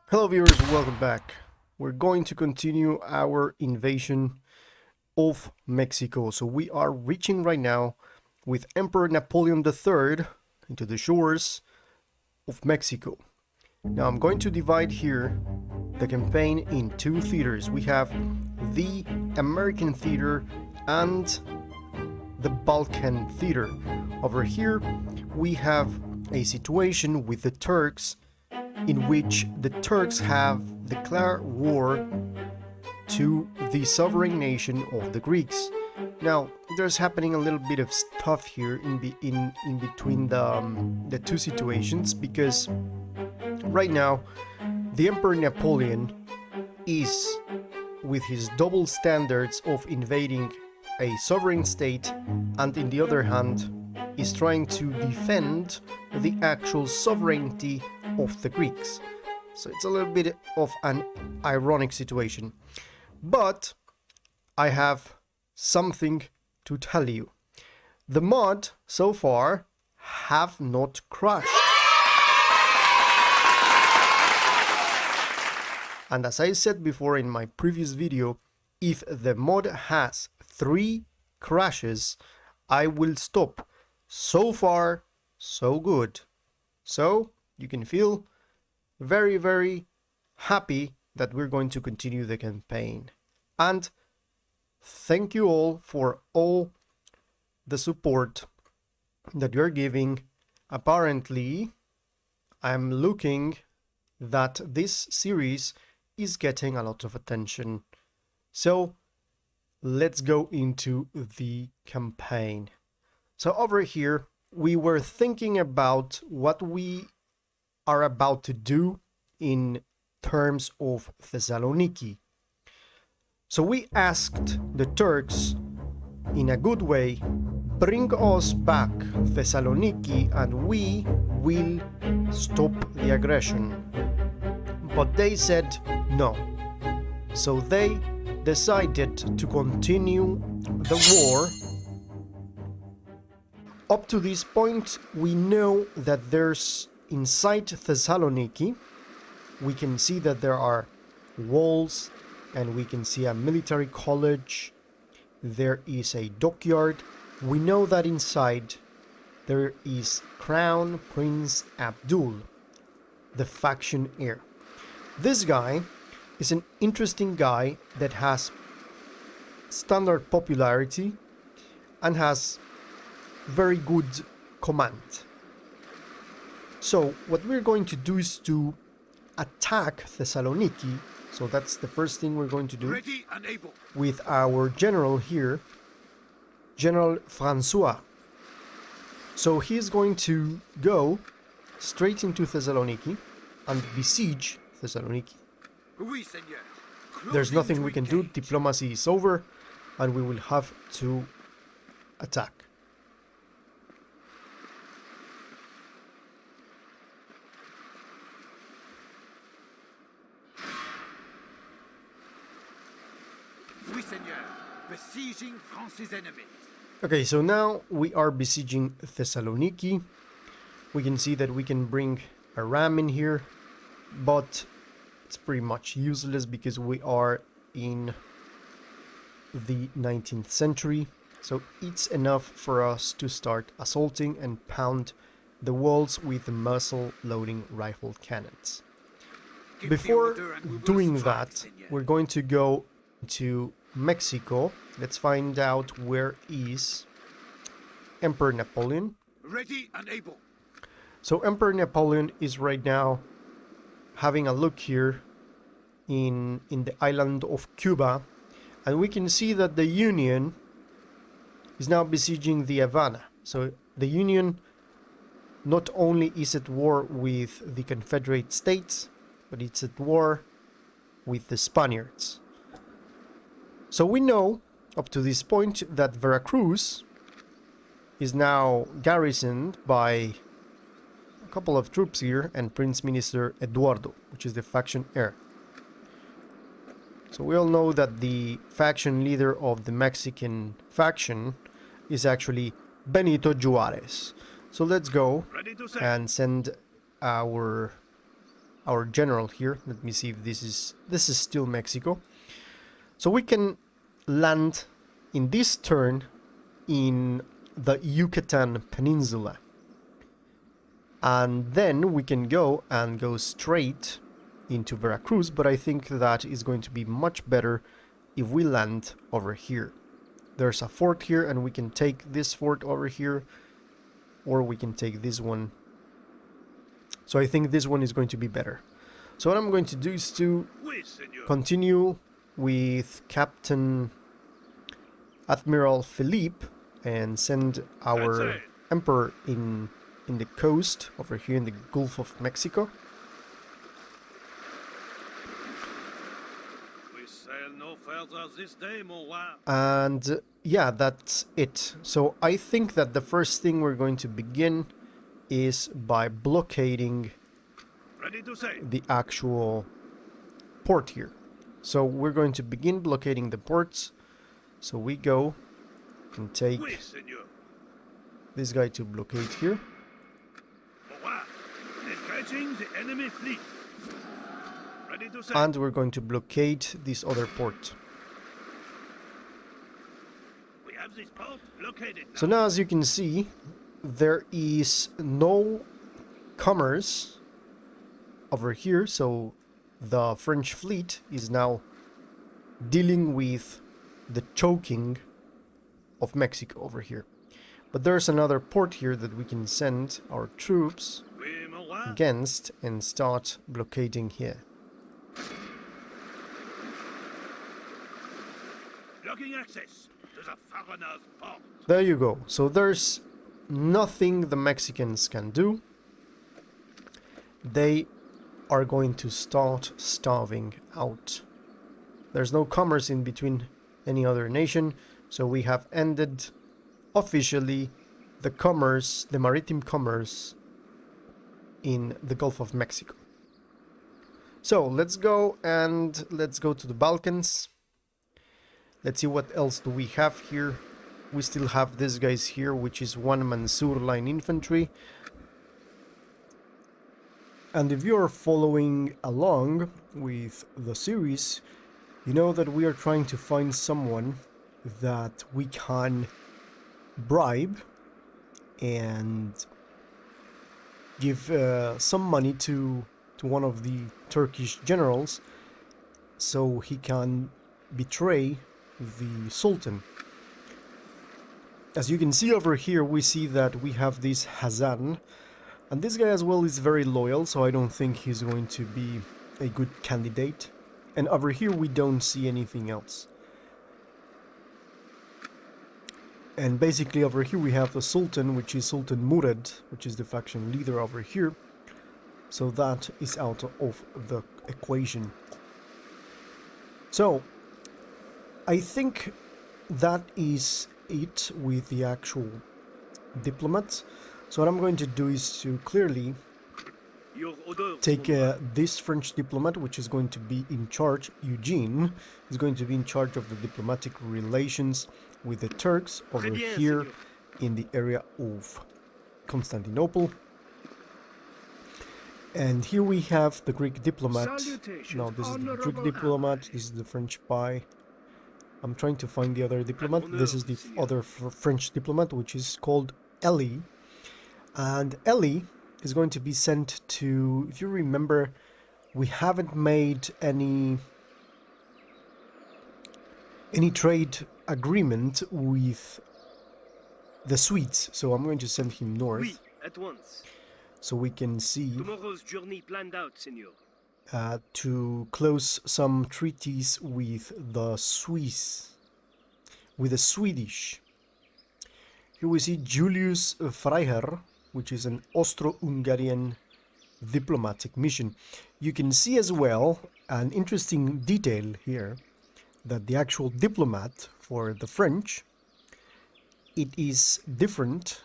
Hello viewers, welcome back. We're going to continue our invasion of Mexico. So we are reaching right now with Emperor Napoleon III into the shores of Mexico. Now I'm going to divide here the campaign in two theaters. We have the American theater and the Balkan theater. Over here we have a situation with the Turks in which the Turks have declared war to the sovereign nation of the Greeks. Now, there's happening a little bit of stuff here in between the two situations, because right now the Emperor Napoleon is, with his double standards of invading a sovereign state, and in the other hand is trying to defend the actual sovereignty of the Greeks. So it's a little bit of an ironic situation. But I have something to tell you. The mod so far have not crashed. And as I said before in my previous video, if the mod has 3 crashes, I will stop. So far, so good. So you can feel very, very happy that we're going to continue the campaign. And thank you all for all the support that you're giving. Apparently, I'm looking that this series is getting a lot of attention. So let's go into the campaign. So over here, we were thinking about what we are about to do in terms of Thessaloniki. So we asked the Turks, in a good way, bring us back Thessaloniki and we will stop the aggression. But they said no. So they decided to continue the war. Up to this point, we know that there's inside Thessaloniki, we can see that there are walls and we can see a military college. There is a dockyard. We know that inside there is Crown Prince Abdul, the faction heir. This guy is an interesting guy that has standard popularity and has very good command. So what we're going to do is to attack Thessaloniki. So that's the first thing we're going to do. Ready and able. With our general here, General Francois. So he's going to go straight into Thessaloniki and besiege Thessaloniki. Oui, Seigneur. There's nothing we can do. Diplomacy is over and we will have to attack. Oui, Seigneur. Besieging France's enemies. Okay, so now we are besieging Thessaloniki. We can see that we can bring a ram in here, but it's pretty much useless because we are in the 19th century. So it's enough for us to start assaulting and pound the walls with muzzle-loading rifle cannons. Before doing that, we're going to go to Mexico. Let's find out where is Emperor Napoleon. Ready and able. So Emperor Napoleon is right now having a look here in the island of Cuba, and we can see that the Union is now besieging the Havana. So the Union not only is at war with the Confederate States, but it's at war with the Spaniards. So we know up to this point that Veracruz is now garrisoned by a couple of troops here and Prince Minister Eduardo, which is the faction heir. So we all know that the faction leader of the Mexican faction is actually Benito Juarez. So let's go and send our our general here. Let me see if this is still Mexico. So we can land in this turn in the Yucatan Peninsula. And then we can go straight into Veracruz, but I think that is going to be much better if we land over here. There's a fort here, and we can take this fort over here, or we can take this one. So I think this one is going to be better. So what I'm going to do is to continue with Captain Admiral Philippe and send our Emperor in the coast over here in the Gulf of Mexico. We sail no further this day, mon roi. And yeah, that's it. So I think that the first thing we're going to begin is by blockading Ready to sail. the actual port here. So we're going to begin blockading the ports. So we go and take Oui, senor. this guy to blockade here. Mon roi. Engaging the enemy fleet. Ready to sail. And we're going to blockade this other port. We have this port located now. So now, as you can see, there is no commerce over here. So the French fleet is now dealing with the choking of Mexico over here. But there's another port here that we can send our troops Oui, mon roi. against and start blockading here. Blocking access to the foreigner's port. There you go. So there's nothing the Mexicans can do. They are going to start starving out. There's no commerce in between any other nation, so we have ended officially the commerce, the maritime commerce in the Gulf of Mexico. So let's go to the Balkans. Let's see what else do we have here. We still have these guys here, which is one Mansur line infantry. And if you're following along with the series, you know that we are trying to find someone that we can bribe and give some money to one of the Turkish generals so he can betray the Sultan. As you can see over here, we see that we have this Hazan, and this guy as well is very loyal, so I don't think he's going to be a good candidate. And over here we don't see anything else. And basically over here we have the Sultan, which is Sultan Murad, which is the faction leader over here. So that is out of the equation. So I think that is it with the actual diplomats. So what I'm going to do is to clearly Your orders, take mon roi. this French diplomat, which is going to be in charge, Eugene, is going to be in charge of the diplomatic relations with the Turks over Très bien, here senor. in the area of Constantinople. And here we have the Greek diplomat. Salutations, No, this is the Greek honorable diplomat, allies. this is the French spy. I'm trying to find the other diplomat. This is the Senor. other French diplomat, which is called Ellie. And Ellie is going to be sent to, if you remember, we haven't made any trade agreement with the Swedes, so I'm going to send him north Oui, at once. so we can see Tomorrow's journey planned out, senor. to close some treaties with the Swiss, with the Swedish. Here we see Julius Freiherr, which is an Austro-Hungarian diplomatic mission. You can see as well an interesting detail here, that the actual diplomat for the French, it is different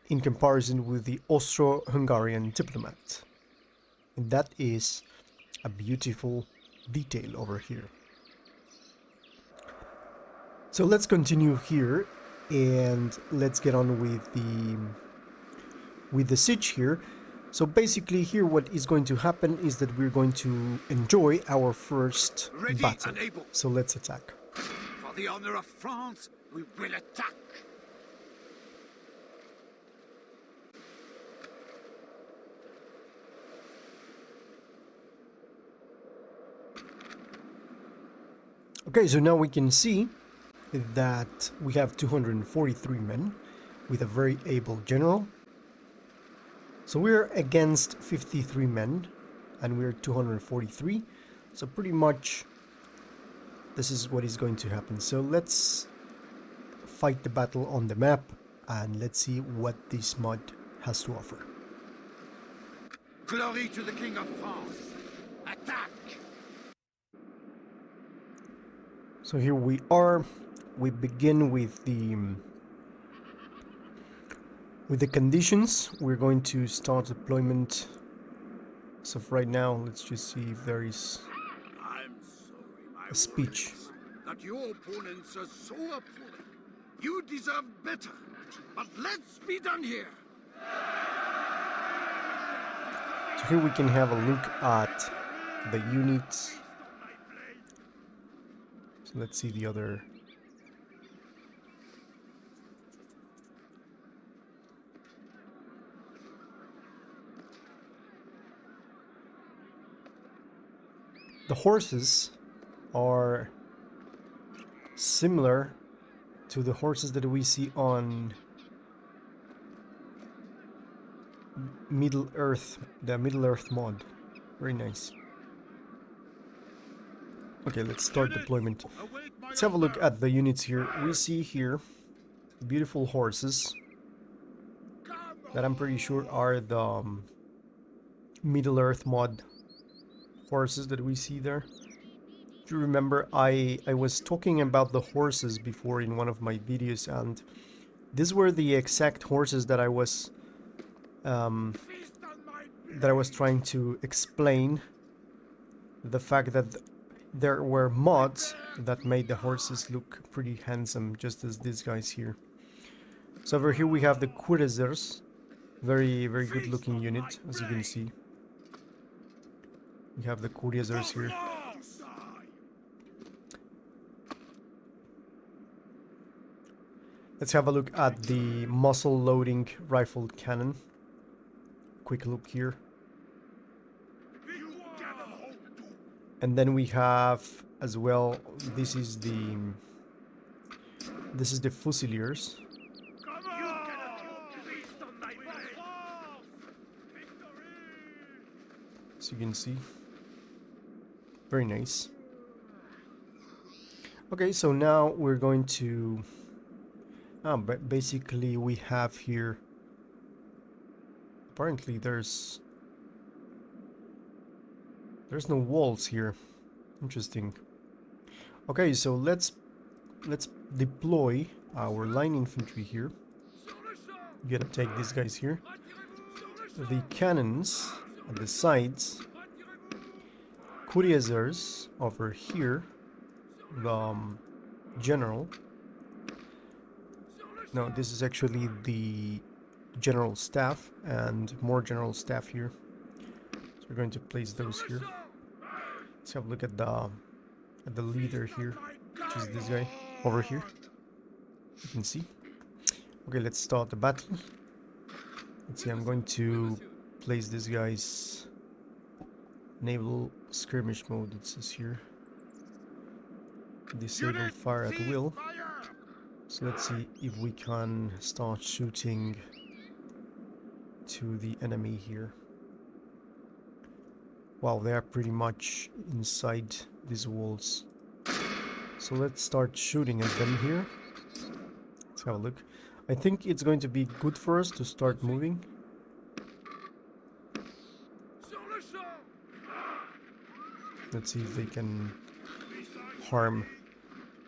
in comparison with the Austro-Hungarian diplomat. And that is a beautiful detail over here. So let's continue here and let's get on with the siege here. So basically here what is going to happen is that we're going to enjoy our first Ready battle. and able. So let's attack. For the honor of France, we will attack. Okay, so now we can see that we have 243 men with a very able general. So we're against 53 men and we're 243. So pretty much this is what is going to happen. So let's fight the battle on the map and let's see what this mod has to offer. Glory to the King of France. Attack! So here we are. We begin with the conditions. We're going to start deployment. So for right now, let's just see if there is I'm sorry, my a speech. warriors, that your opponents are so appalling. You deserve better. But let's be done here. So here we can have a look at the units. So let's see the other. The horses are similar to the horses that we see on Middle Earth, the Middle Earth mod. Very nice. Okay, let's start deployment. Let's have a look at the units here. We see here beautiful horses that I'm pretty sure are the Middle Earth mod horses that we see there. If you remember, I was talking about the horses before in one of my videos, and these were the exact horses that I was trying to explain the fact that there were mods that made the horses look pretty handsome, just as these guys here. So over here we have the cuirassiers, very good looking unit, as you can see. We have the cuirassiers here. Let's have a look at the muzzle loading rifled cannon. Quick look here. And then we have as well, this is the Fusiliers. As you can see. Very nice. Okay, so now we're going to but basically we have here, apparently there's no walls here. Interesting. Okay, so let's deploy our line infantry here. We're gonna take these guys here. The cannons at the sides. Cuirassiers over here. The general. No, this is actually the general staff and more general staff here. So we're going to place those here. Let's have a look at the leader here, which is this guy over here. You can see. Okay, let's start the battle. Let's see, I'm going to place this guy's naval skirmish mode, it says here. Disable fire at will. So let's see if we can start shooting to the enemy here. Wow, they are pretty much inside these walls. So let's start shooting at them here. Let's have a look. I think it's going to be good for us to start moving. Let's see if they can harm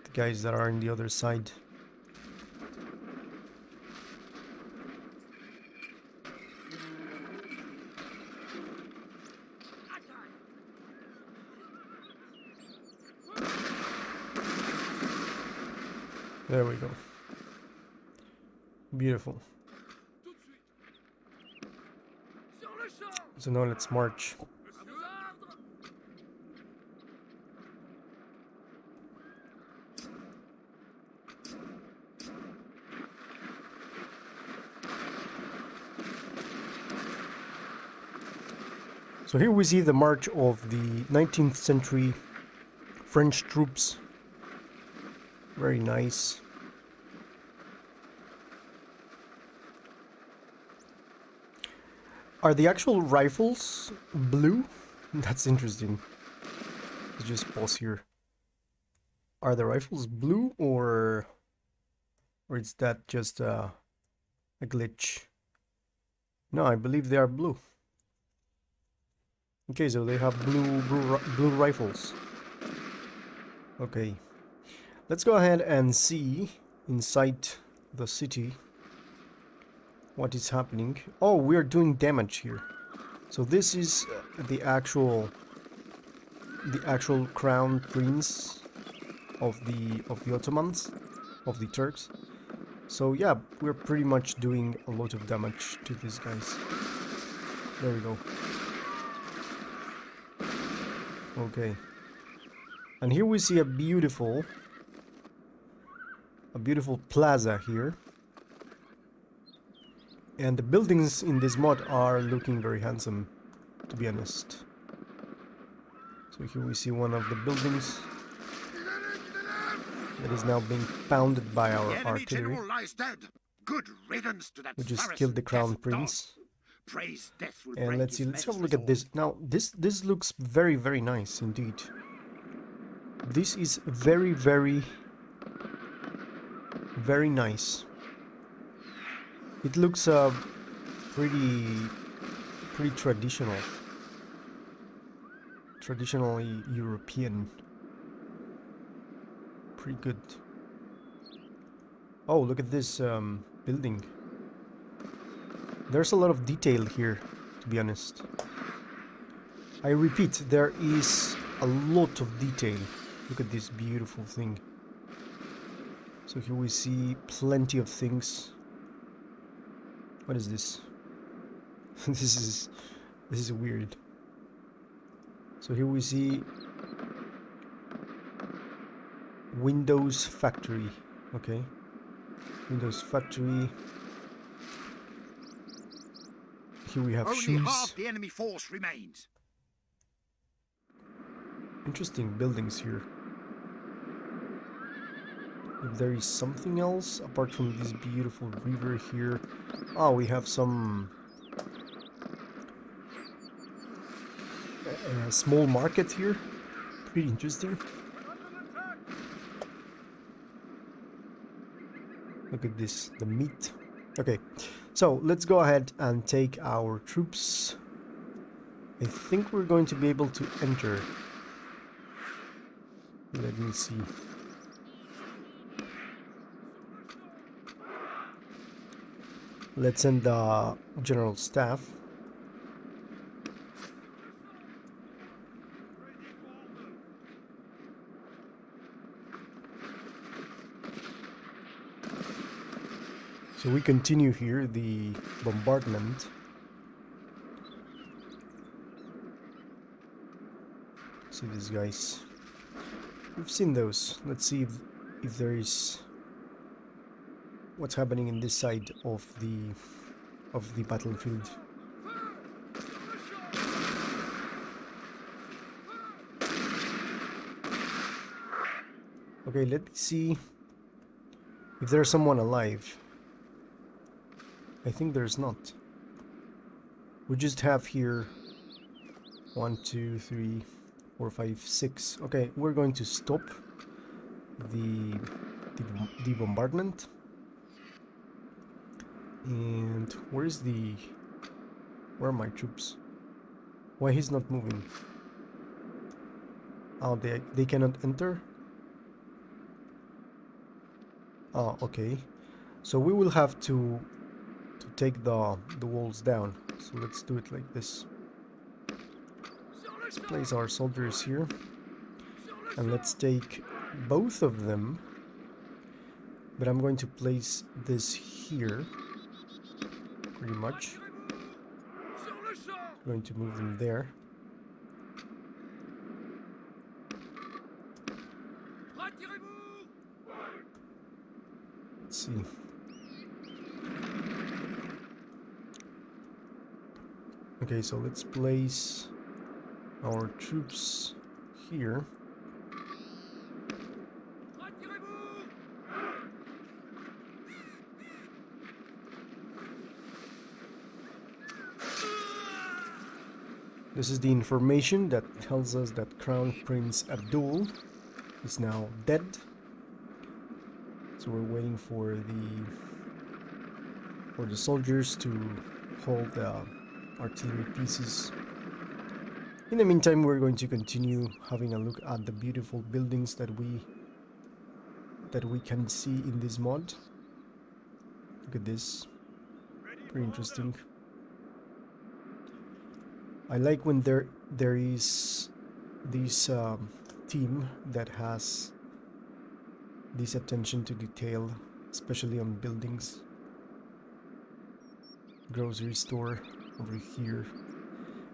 the guys that are on the other side. There we go. Beautiful. So now let's march. So here we see the march of the 19th century French troops. Very nice. Are the actual rifles blue? That's interesting. Let's just pause here. Are the rifles blue or is that just a glitch? No, I believe they are blue. Okay, so they have blue rifles. Okay. Let's go ahead and see inside the city what is happening. Oh, we are doing damage here. So this is the actual crown prince of the Ottomans, of the Turks. So yeah, we're pretty much doing a lot of damage to these guys. There we go. Okay. And here we see a beautiful plaza here. And the buildings in this mod are looking very handsome, to be honest. So here we see one of the buildings that is now being pounded by our artillery. Good riddance to that. We just killed the crown prince. Praise death will And break let's see, his let's have a legs look at this. Now, this looks very, very nice indeed. This is very, very, very nice. It looks pretty traditional. Traditionally European. Pretty good. Oh, look at this building. There's a lot of detail here, to be honest. I repeat, there is a lot of detail. Look at this beautiful thing. So here we see plenty of things. What is this? This is weird. So here we see Windows Factory. Okay. Windows Factory. Here we have Only shoes. half the enemy force remains. Interesting buildings here. If there is something else apart from this beautiful river here. Oh, we have some small market here. Pretty interesting. Look at this, the meat. Okay, so let's go ahead and take our troops. I think we're going to be able to enter. Let me see. Let's send the general staff. So we continue here the bombardment. See these guys. We've seen those. Let's see if there is what's happening in this side of the battlefield. Okay, let me see if there's someone alive. I think there's not. We just have here 1, 2, 3, 4, 5, 6. Okay, we're going to stop the bombardment. And where are my troops? Why he's not moving? Oh, they cannot enter. Oh, okay. So we will have to take the walls down. So let's do it like this. Let's place our soldiers here. And let's take both of them. But I'm going to place this here. Pretty much. Going to move them there. Let's see. Okay, so let's place our troops here. This is the information that tells us that Crown Prince Abdul is now dead. So we're waiting for the soldiers to hold the artillery pieces. In the meantime, we're going to continue having a look at the beautiful buildings that we can see in this mod. Look at this. Pretty interesting. I like when there is this team that has this attention to detail, especially on buildings. Grocery store over here.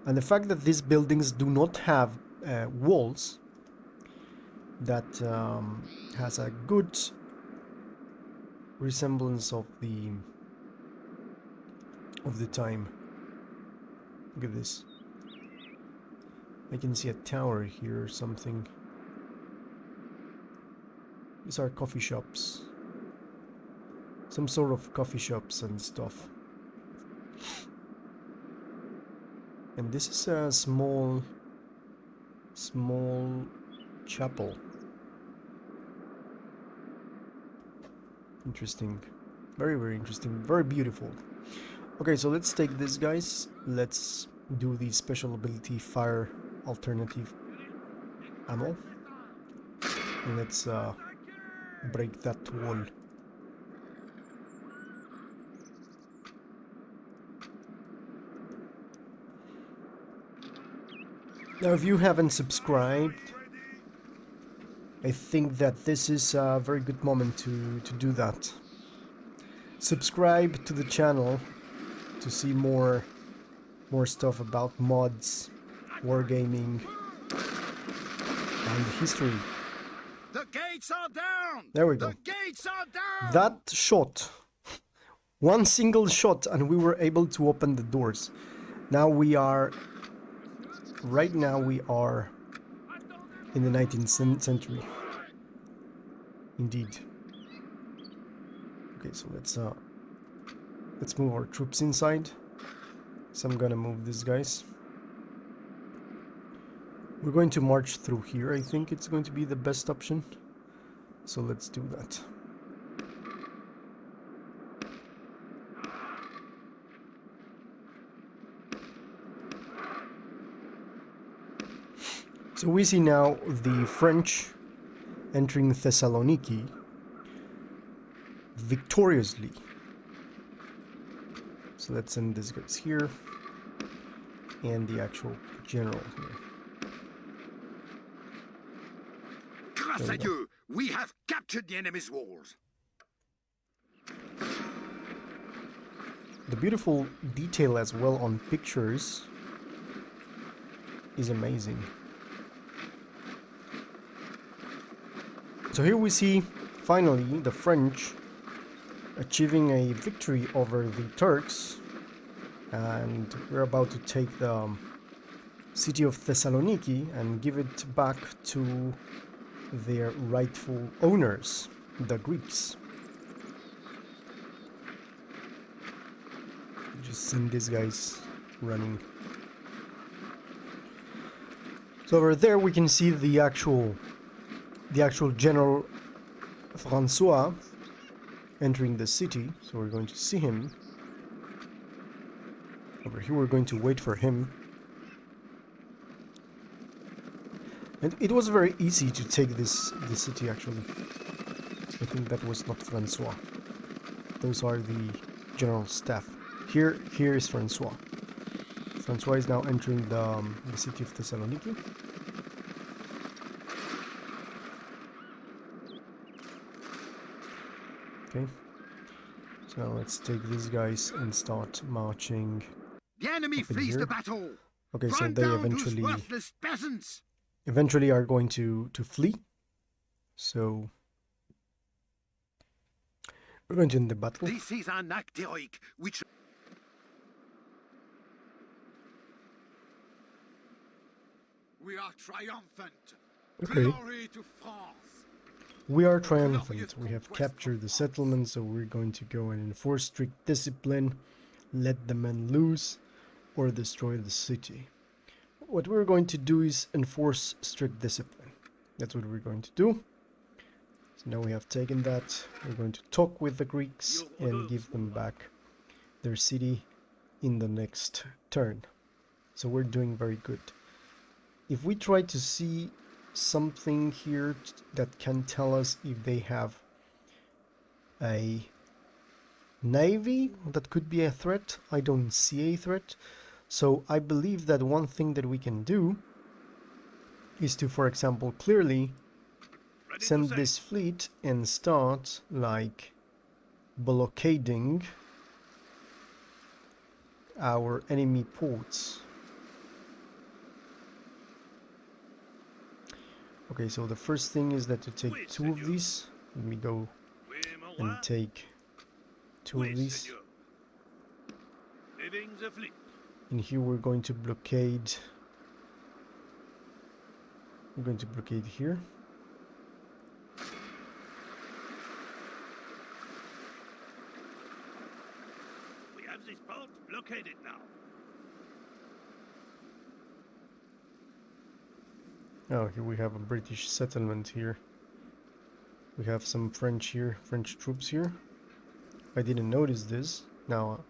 And the fact that these buildings do not have walls, that has a good resemblance of the time. Look at this. I can see a tower here or something. These are coffee shops. Some sort of coffee shops and stuff. And this is a small chapel. Interesting. Very, very interesting. Very beautiful. Okay, so let's take this, guys. Let's do the special ability fire alternative ammo. And let's break that wall. Now, if you haven't subscribed, I think that this is a very good moment to do that. Subscribe to the channel to see more stuff about mods, wargaming, and history. The gates are down! There we go. The gates are down! That shot, one single shot, and we were able to open the doors. Now we are, right now we are in the 19th century. Indeed. Okay, so let's move our troops inside. So I'm gonna move these guys. We're going to march through here. I think it's going to be the best option. So let's do that. So we see now the French entering Thessaloniki victoriously. So let's send these guys here and the actual general here. Grâce à Dieu, we have captured the enemy's walls. The beautiful detail as well on pictures is amazing. So here we see finally the French achieving a victory over the Turks, and we're about to take the city of Thessaloniki and give it back to their rightful owners, the Greeks. Just send these guys running. So over there we can see the actual General Francois entering the city. So we're going to see him. Over here we're going to wait for him. And it was very easy to take this city actually. I think that was not Francois. Those are the general staff. Here is Francois. Francois is now entering the city of Thessaloniki. Okay. So now let's take these guys and start marching. The enemy Up in flees here. the battle. Okay, so Run they down those eventually worthless peasants. are going to flee. So we're going to end the battle. This is an act heroic which we are triumphant. Okay. Glory to France. We are triumphant. We have captured the settlement, so we're going to go and enforce strict discipline, let the men loose, or destroy the city. What we're going to do is enforce strict discipline. That's what we're going to do. So now we have taken that. We're going to talk with the Greeks and give them back their city in the next turn. So we're doing very good. If we try to see something here that can tell us if they have a navy that could be a threat, I don't see a threat. So I believe that one thing that we can do is to, for example, clearly send this fleet and start like blockading our enemy ports. Okay, so the first thing is that to take two of these. Let me go and take two of these. And here we're going to blockade. We're going to blockade here. We have this port blockaded now. Oh, here we have a British settlement here. We have some French here, French troops here. I didn't notice this. Now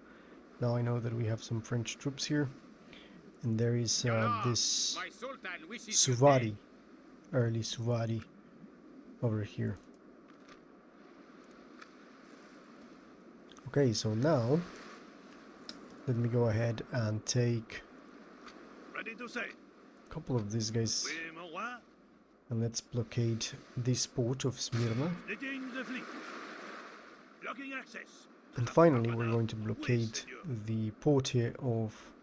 I know that we have some French troops here. And there is this Suvari, early Suvari over here. Okay, so now let me go ahead and take Ready to say. a couple of these guys. Oui, mon roi. And let's blockade this port of Smyrna. Splitting the fleet. Blocking access. And finally we're going to blockade the port here of...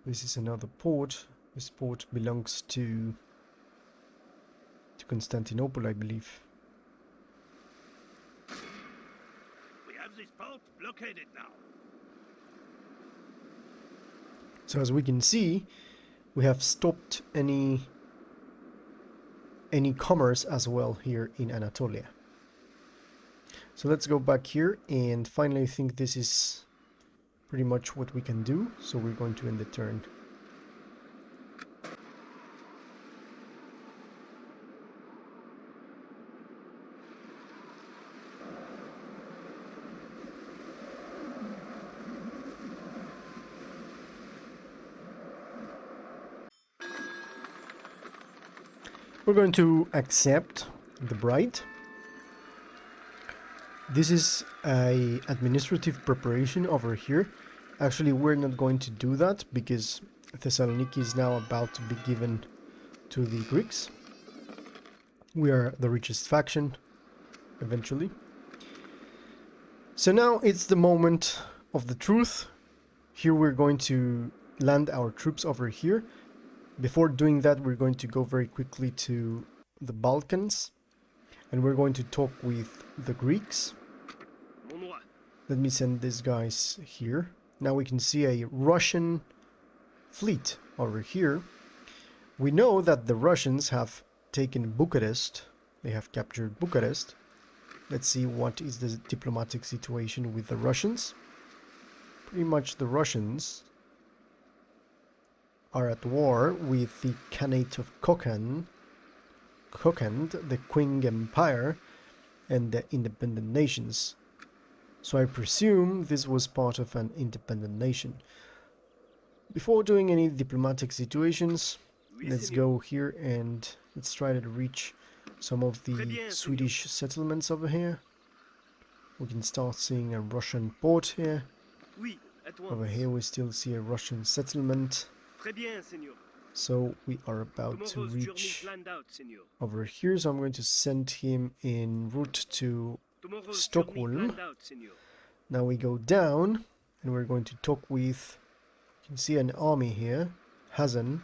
This is another port. This port belongs to Constantinople, I believe. We have this port blockaded now. So as we can see, we have stopped any commerce as well here in Anatolia. So let's go back here, and finally I think this is pretty much what we can do. So we're going to end the turn. We're going to accept the bride. This is a administrative preparation over here. Actually, we're not going to do that because Thessaloniki is now about to be given to the Greeks. We are the richest faction, eventually. So now it's the moment of the truth. Here we're going to land our troops over here. Before doing that, we're going to go very quickly to the Balkans, and we're going to talk with the Greeks. Let me send these guys here. Now we can see a Russian fleet over here. We know that the Russians have taken Bucharest. They have captured Bucharest. Let's see what is the diplomatic situation with the Russians. Pretty much the Russians are at war with the Khanate of Kokand, the Qing Empire, and the independent nations. So I presume this was part of an independent nation. Before doing any diplomatic situations, let's go here and let's try to reach some of the Swedish settlements over here. We can start seeing a Russian port here. Over here we still see a Russian settlement. So we are about to reach over here, so I'm going to send him en route to Stockholm. Now we go down and we're going to talk with, you can see an army here, Hazan.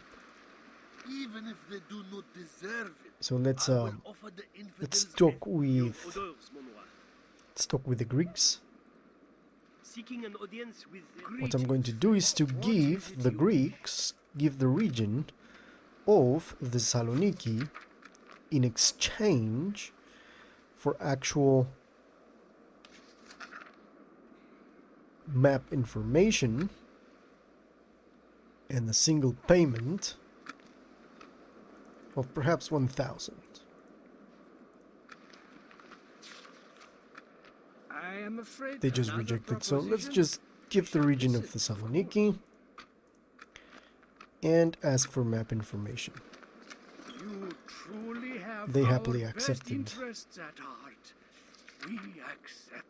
Even if they do not deserve it, So let's I will offer the let's infidels talk help. with Orders, mon roi. the Greeks. Seeking an audience with What I'm going to do is to give the Greeks, give the region of Thessaloniki in exchange for actual map information and a single payment of perhaps 1,000. I am afraid They just another rejected, so let's proposition just give the region of Thessaloniki and ask for map information. You truly have They our happily best accepted. interests at heart. We accept.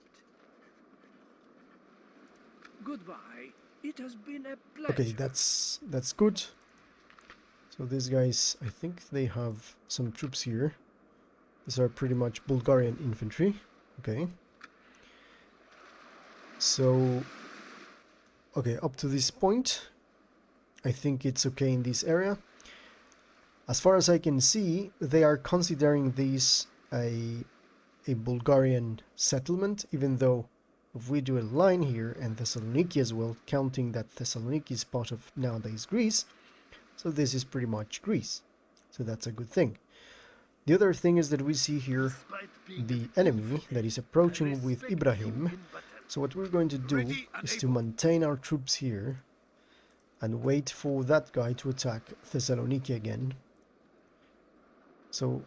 Goodbye. It has been a pleasure. Okay, that's good. So these guys, I think they have some troops here. These are pretty much Bulgarian infantry. Okay. So, okay, up to this point, I think it's okay in this area. As far as I can see, they are considering this a Bulgarian settlement, even though if we do a line here, and Thessaloniki as well, counting that Thessaloniki is part of nowadays Greece, so this is pretty much Greece. So that's a good thing. The other thing is that we see here the enemy that is approaching with Ibrahim. So what we're going to do is to maintain our troops here and wait for that guy to attack Thessaloniki again. So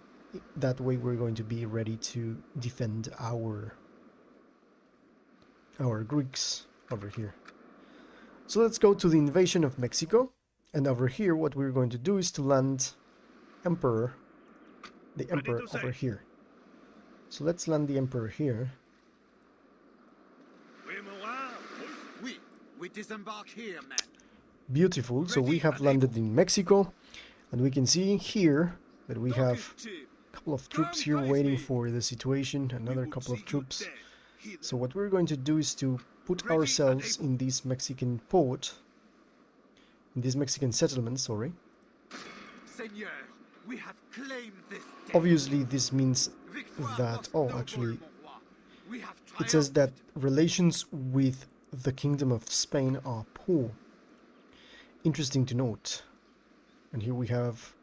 that way we're going to be ready to defend our Greeks over here. So let's go to the invasion of Mexico, and over here what we're going to do is to land the Emperor over here. So let's land the Emperor here. We disembark here, man. Beautiful. So we have landed in Mexico, and we can see here that we have a couple of troops here waiting for the situation, another couple of troops. So what we're going to do is to put ourselves in this Mexican port, in this Mexican settlement, sorry. Seigneur, we have claimed this day. Obviously this means that, oh, actually, it says that relations with the Kingdom of Spain are poor. Interesting to note. And here we have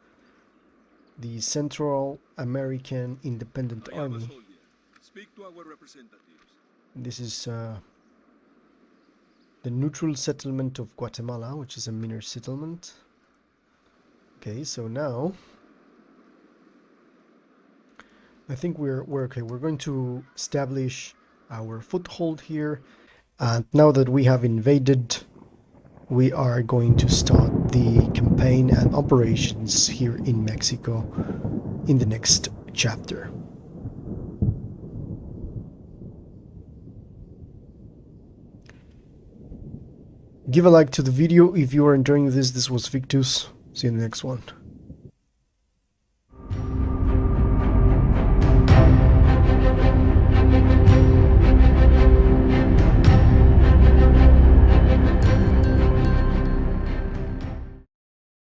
the Central American Independent Army. Speak to our representatives. And this is the neutral settlement of Guatemala, which is a minor settlement. Okay, so now I think we're okay. We're going to establish our foothold here. And now that we have invaded, we are going to start the campaign and operations here in Mexico in the next chapter. Give a like to the video if you are enjoying this. This was Victus. See you in the next one.